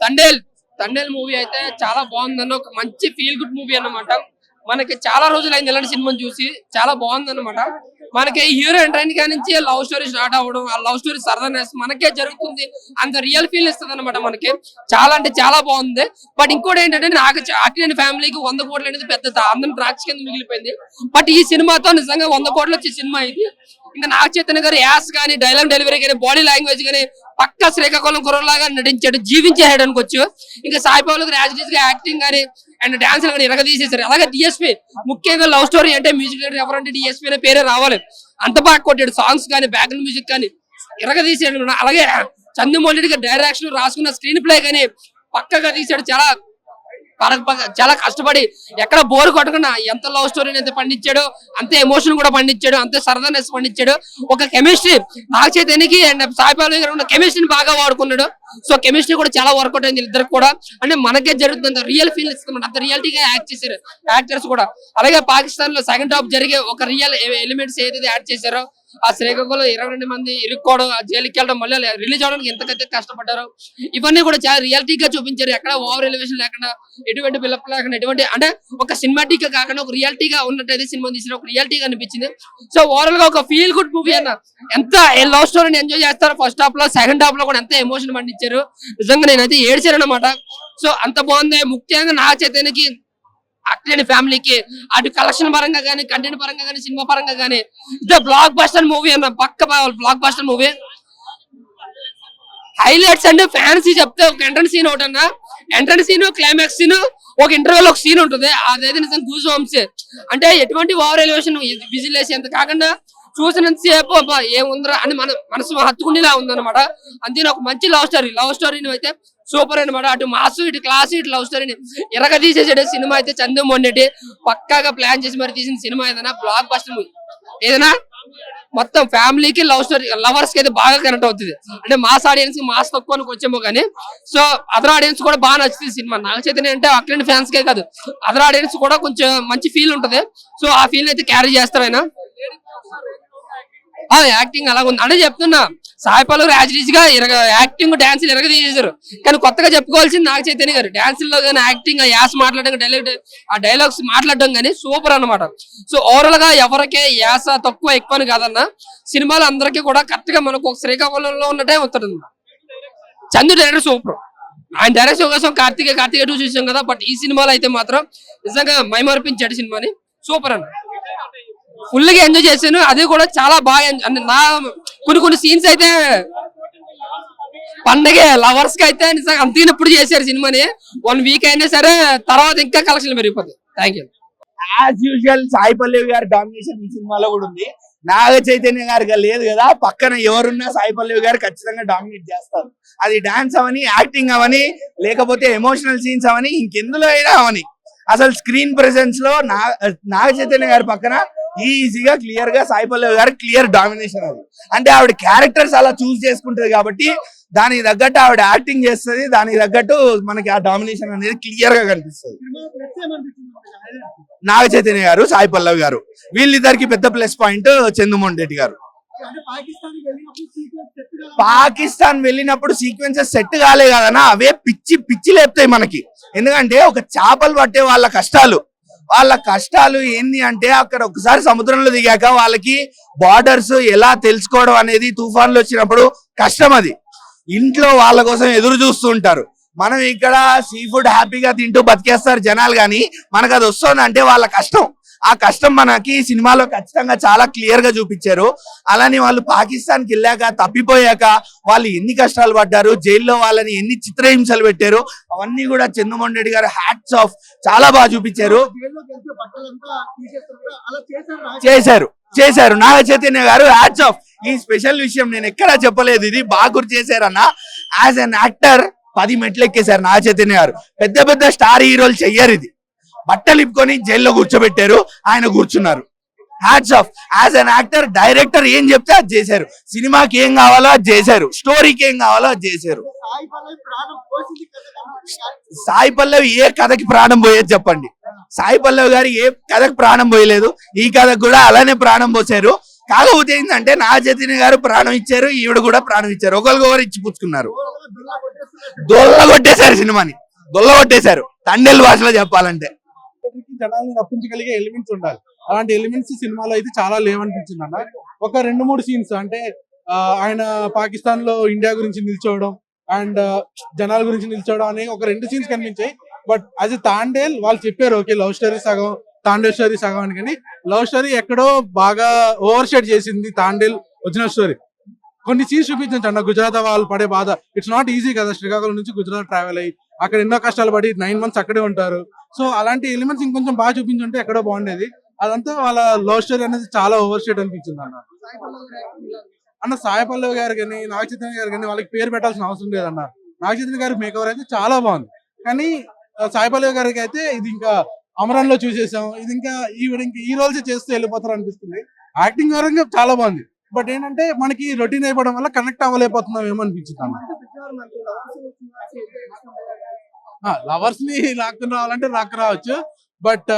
Thandel Thandel movie అయితే చాలా బాగుందన్న, ఒక మంచి ఫీల్ గుడ్ మూవీ అన్నమాట. మనకి చాలా రోజులు అయింది ఇలాంటి సినిమాని చూసి, చాలా బాగుంది అనమాట. మనకి హీరో ఎంట్రైన్ నుంచి లవ్ స్టోరీ స్టార్ట్ అవ్వడం, ఆ లవ్ స్టోరీ సరదానెస్ మనకే జరుగుతుంది, అంత రియల్ ఫీల్ ఇస్తుంది అనమాట మనకి. చాలా అంటే చాలా బాగుంది. బట్ ఇంకోటి ఏంటంటే నాకు అక్కినేని ఫ్యామిలీకి 100 కోట్లు అనేది పెద్ద అందరం ద్రాక్ష కింద మిగిలిపోయింది. బట్ ఈ సినిమాతో నిజంగా 100 కోట్లు వచ్చే సినిమా ఇది. ఇంకా నాగ చైతన్య గారు యాస్ కానీ, డైలాగ్ డెలివరీ కానీ, బాడీ లాంగ్వేజ్ కానీ పక్క శ్రీకాకుళం కుర్రలాగా నటించాడు, జీవించేసాడు అనుకోవచ్చు. ఇంకా సాయి పల్లవి గారు యాజ్ గా యాక్టింగ్ కానీ అండ్ డాన్స్ కానీ ఇరగదీసేసారు. అలాగే డిఎస్పీ, ముఖ్యంగా లవ్ స్టోరీ అంటే మ్యూజిక్ డైరెక్టర్ ఎవరంటే డిఎస్పీ అనే పేరే రావాలి, అంత బాగా కొట్టాడు. సాంగ్స్ కానీ బ్యాక్గ్రౌండ్ మ్యూజిక్ కానీ ఇరగదీసాడు. అలాగే చంద్రమౌళి గారి డైరెక్షన్, రాసుకున్న స్క్రీన్ ప్లే కానీ పక్కగా తీసాడు. చాలా కష్టపడి ఎక్కడ బోర్ కొట్టకుండా ఎంత లవ్ స్టోరీని ఎంత పండించాడు, అంతే ఎమోషన్ కూడా పండించాడు, అంతే సరదానెస్ పండించాడు. ఒక chemistry Naga చైతన్యకి and Sai Pallavi గారు ఉన్న కెమిస్ట్రీని బాగా వాడుకున్నాడు. సో కెమిస్ట్రీ కూడా చాలా వర్కౌట్ అయింది ఇద్దరికి కూడా. అంటే మనకే జరుగుతుంది, రియల్ ఫీల్ ఇస్తుంది, అంత రియాలిటీగా యాక్ట్ చేశారు యాక్టర్స్ కూడా. అలాగే పాకిస్తాన్ లో సెకండ్ హాఫ్ జరిగే ఒక రియల్ ఎలిమెంట్స్ ఏదైతే యాడ్ చేశారో, ఆ శ్రీకాకుళంలో 22 మంది ఇరుక్కోవడం, జైలుకి వెళ్ళడం, మళ్ళీ రిలీజ్ అవడానికి ఎంతకైతే కష్టపడ్డారు, ఇవన్నీ కూడా చాలా రియాలిటీగా చూపించారు. ఎక్కడ ఓవర్ ఎలివేషన్ లేకుండా, ఎటువంటి బిల్డప్ లేకుండా, ఎటువంటి అంటే ఒక సినిమాటిక్ గా కాకుండా ఒక రియాలిటీగా ఉన్నట్టయితే సినిమా తీసిన ఒక రియాలిటీగా అనిపించింది. సో ఓవరాల్ గా ఒక ఫీల్ గుడ్ మూవీ అన్న. ఎంత లవ్ స్టోరీని ఎంజాయ్ చేస్తారో ఫస్ట్ హాఫ్ లో, సెకండ్ హాఫ్ లో కూడా ఎంత ఎమోషన్ పండించారు. నిజంగా నేనైతే ఏడ్చాను అనమాట. సో అంత బాగుంది. ముఖ్యంగా నాగ చైతన్యకి, అక్కినేని ఫ్యామిలీకి, అటు కలెక్షన్ పరంగా కానీ, కంటెంట్ పరంగా కానీ, సినిమా పరంగా కానీ ఇది బ్లాక్ బస్టర్ మూవీ అన్న, పక్క బ్లాక్ బస్టర్ మూవీ. హైలైట్స్ అంటే ఫ్యాన్సీ చెప్తే ఒక ఎంట్రన్స్ సీన్ ఒకటి అన్న, ఎంట్రన్స్ సీన్, క్లైమాక్స్ సీన్, ఒక ఇంటర్వెల్ ఒక సీన్ ఉంటుంది. అదైతే నిజంగా గూస్ బంప్స్. అంటే ఎటువంటి ఓవర్ ఎలివేషన్ విజిల్ వేసి అంత కాకుండా చూసినంత సేపు ఏముందరా అని మన మనసు హత్తుకునేలా ఉందన్నమాట. అంతే ఒక మంచి లవ్ స్టోరీని అయితే సూపర్ అనమాట. అటు మాస్, ఇటు క్లాస్, ఇటు లవ్ స్టోరీని ఎరగదీసేసాడు సినిమా అయితే. చంద్రమోహన్ పక్కాగా ప్లాన్ చేసి మరి తీసిన సినిమా ఏదైనా బ్లాక్ బస్టర్ మూవీ, ఏదైనా మొత్తం ఫ్యామిలీకి లవ్ స్టోరీ లవర్స్ కి అయితే బాగా కనెక్ట్ అవుతుంది. అంటే మాస్ ఆడియన్స్ కి మాస్ తక్కువ వచ్చేమో కానీ, సో అదర్ ఆడియన్స్ కూడా బాగా నచ్చుతుంది సినిమా. నాగ చైతన్య అంటే అక్కినేని ఫ్యాన్స్ కే కాదు, అదర్ ఆడియన్స్ కూడా కొంచెం మంచి ఫీల్ ఉంటది. సో ఆ ఫీల్ అయితే క్యారీ చేస్తారు ఆయన. యాక్టింగ్ అలాగ ఉంది అంటే చెప్తున్నా. సాయి పల్లవి యాజ్ గా యాక్టింగ్, డాన్స్ తీసేశారు. కానీ కొత్తగా చెప్పుకోవాల్సింది నాగ చైతన్య గారు. డాన్స్ లో కానీ, యాక్టింగ్, యాస మాట్లాడడం, ఆ డైలాగ్స్ మాట్లాడడం కానీ సూపర్ అన్నమాట. సో ఓవరాల్ గా ఎవరికే యాస తక్కువ ఎక్కువ అని కాదన్న, సినిమాలు అందరికీ కూడా కరెక్ట్ గా మనకు ఒక శ్రీకాకుళంలో ఉన్నట్టే ఉంటుంది. Chandu director super. ఆయన డైరెక్షన్ కోసం కార్తీక 2 చూసాం కదా. బట్ ఈ సినిమాలో అయితే మాత్రం నిజంగా మైమర్పించాడు సినిమాని. సూపర్ అన్న, ఫుల్ గా ఎంజాయ్ చేశాను. అది కూడా చాలా బాగా నా కొన్ని సీన్స్ అయితే పండగ లవర్స్ కి అయితే నిజంగా అంతినప్పుడు చేశారు సినిమాని. 1 వీక్ అయినా సరే తర్వాత ఇంకా కలెక్షన్ పెరిగిపోతుంది. Thank you. As usual Sai Pallavi గారి డామినేషన్ ఈ సినిమాలో కూడా ఉంది. నాగ చైతన్య గారికి లేదు కదా, పక్కన ఎవరున్నా సాయి పల్లవి గారు ఖచ్చితంగా డామినేట్ చేస్తారు. అది డాన్స్ అవని, యాక్టింగ్ అవని, లేకపోతే ఎమోషనల్ సీన్స్ అవని, ఇంకెందులో అయినా అవని, అసలు స్క్రీన్ ప్రెసెన్స్ లో నాగ చైతన్య గారి పక్కన ఈజీగా క్లియర్ గా సాయి పల్లవి గారు క్లియర్ డామినేషన్. అది అంటే ఆవిడ క్యారెక్టర్స్ అలా చూస్ చేసుకుంటది కాబట్టి దానికి తగ్గట్టు ఆవిడ యాక్టింగ్ చేస్తుంది, దానికి తగ్గట్టు మనకి ఆ డామినేషన్ అనేది క్లియర్ గా కనిపిస్తుంది. నాగ చైతన్య గారు, సాయి పల్లవి గారు, వీళ్ళిద్దరికి పెద్ద ప్లస్ పాయింట్ చంద్రమోహన్ రెడ్డి గారు. పాకిస్తాన్ వెళ్ళినప్పుడు సీక్వెన్సెస్ సెట్ కాలే కదనా, అవే పిచ్చి లేపుతాయి మనకి. ఎందుకంటే ఒక చేపలు పట్టే వాళ్ళ కష్టాలు ఏంది అంటే, అక్కడ ఒకసారి సముద్రంలో దిగాక వాళ్ళకి బార్డర్స్ ఎలా తెలుసుకోవడం అనేది తుఫాన్లు వచ్చినప్పుడు కష్టం. అది ఇంట్లో వాళ్ళ కోసం ఎదురు చూస్తూ ఉంటారు. మనం ఇక్కడ సీ ఫుడ్ హ్యాపీగా తింటూ బతికేస్తారు జనాలు, కానీ మనకు అది వస్తుంది అంటే వాళ్ళ కష్టం. ఆ కష్టం మనకి సినిమాలో ఖచ్చితంగా చాలా క్లియర్ గా చూపించారు. అలానే వాళ్ళు పాకిస్తాన్ కి వెళ్ళాక, తప్పిపోయాక వాళ్ళు ఎన్ని కష్టాలు పడ్డారు, జైల్లో వాళ్ళని ఎన్ని చిత్రహింసలు పెట్టారు, అవన్నీ కూడా చంద్రమోహన్ రెడ్డి గారు హ్యాట్స్ ఆఫ్ చాలా బాగా చూపించారు. చేశారు నాగ చైతన్య గారు హ్యాట్స్ ఆఫ్. ఈ స్పెషల్ విషయం నేను ఎక్కడా చెప్పలేదు, ఇది బాగా గుర్తు చేశారన్న. యాజ్ అన్ యాక్టర్ 10 మెట్లు ఎక్కేశారు నాగ చైతన్య గారు. పెద్ద స్టార్ హీరోలు చెయ్యరు ఇది. బట్టలు ఇప్పుకొని జైల్లో కూర్చోబెట్టారు, ఆయన కూర్చున్నారు. Hats off. As an actor, director ఏం చెప్తే అది చేశారు. సినిమాకి ఏం కావాలో అది చేశారు, స్టోరీకి ఏం కావాలో అది చేశారు. సాయి పల్లవి ఏ కథకి ప్రాణం పోయేది చెప్పండి? సాయి పల్లవి గారు ఏ కథకు ప్రాణం పోయలేదు, ఈ కథకు కూడా అలానే ప్రాణం పోసారు. కాకపోతే ఏంటంటే నాగ చైతన్య గారు ప్రాణం ఇచ్చారు, ఈవిడ కూడా ప్రాణం ఇచ్చారు, ఒకరికొకరు ఇచ్చి పుచ్చుకున్నారు. దొల్లగొట్టేశారు సినిమాని, దొల్లగొట్టేశారు తండేలు భాషలో చెప్పాలంటే. జనాల్ని రప్పించగలిగే ఎలిమెంట్స్ ఉండాలి. అలాంటి ఎలిమెంట్స్ సినిమాలో అయితే చాలా లేవనిపించింది అన్న. ఒక 2-3 సీన్స్ అంటే ఆయన పాకిస్తాన్ లో ఇండియా గురించి నిల్చోవడం అండ్ జనాల గురించి నిల్చోవడం అనే ఒక 2 సీన్స్ కనిపించాయి. బట్ అది తాండేల్ వాళ్ళు చెప్పారు ఓకే లవ్ స్టోరీ సగం, తాండేల్ స్టోరీ సగం అని, కానీ లవ్ స్టోరీ ఎక్కడో బాగా ఓవర్ షేడ్ చేసింది తాండేల్ ఒరిజినల్ స్టోరీ. కొన్ని సీన్స్ చూపించండి అన్న, గుజరాత్ వాళ్ళు పడే బాధ. ఇట్స్ నాట్ ఈజీ కదా, శ్రీకాకుళం నుంచి గుజరాత్ ట్రావెల్ అయ్యి అక్కడ ఎన్నో కష్టాలు పడి 9 months అక్కడే ఉంటారు. సో అలాంటి ఎలిమెంట్స్ ఇంకొంచెం బాగా చూపించుంటే ఎక్కడో బాగుండేది. అదంతా వాళ్ళ లవ్ స్టోరీ అనేది చాలా ఓవర్ షేడ్ అనిపించింది అన్న. సాయి పల్లవి గారు కానీ నాగ చైతన్య గారు కానీ వాళ్ళకి పేరు పెట్టాల్సిన అవసరం లేదన్న. నాగ చైతన్య గారి మేకవర్ అయితే చాలా బాగుంది, కానీ సాయి పల్లవి గారికి అయితే ఇది ఇంకా అమరన్ లో చూసేసాం, ఇది ఇంకా ఈ రోల్స్ చేస్తూ వెళ్ళిపోతారు అనిపిస్తుంది. యాక్టింగ్ పరంగా చాలా బాగుంది, బట్ ఏంటంటే మనకి రొటీన్ అయిపోవడం వల్ల కనెక్ట్ అవ్వలేకపోతున్నాం ఏమో అనిపించింది అన్న. లవర్స్ ని లాక్కుని రావాలంటే లాక్కు రావచ్చు, బట్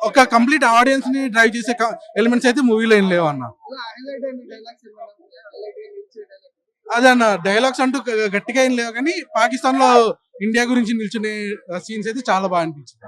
ఒక కంప్లీట్ ఆడియన్స్ ని డ్రైవ్ చేసే ఎలిమెంట్స్ అయితే మూవీలో ఏం లేవు అన్న. అదే అన్న, డైలాగ్స్ అంటూ గట్టిగా ఏం లేవు, కానీ పాకిస్తాన్ లో ఇండియా గురించి నిల్చునే సీన్స్ అయితే చాలా బాగా అనిపించింది.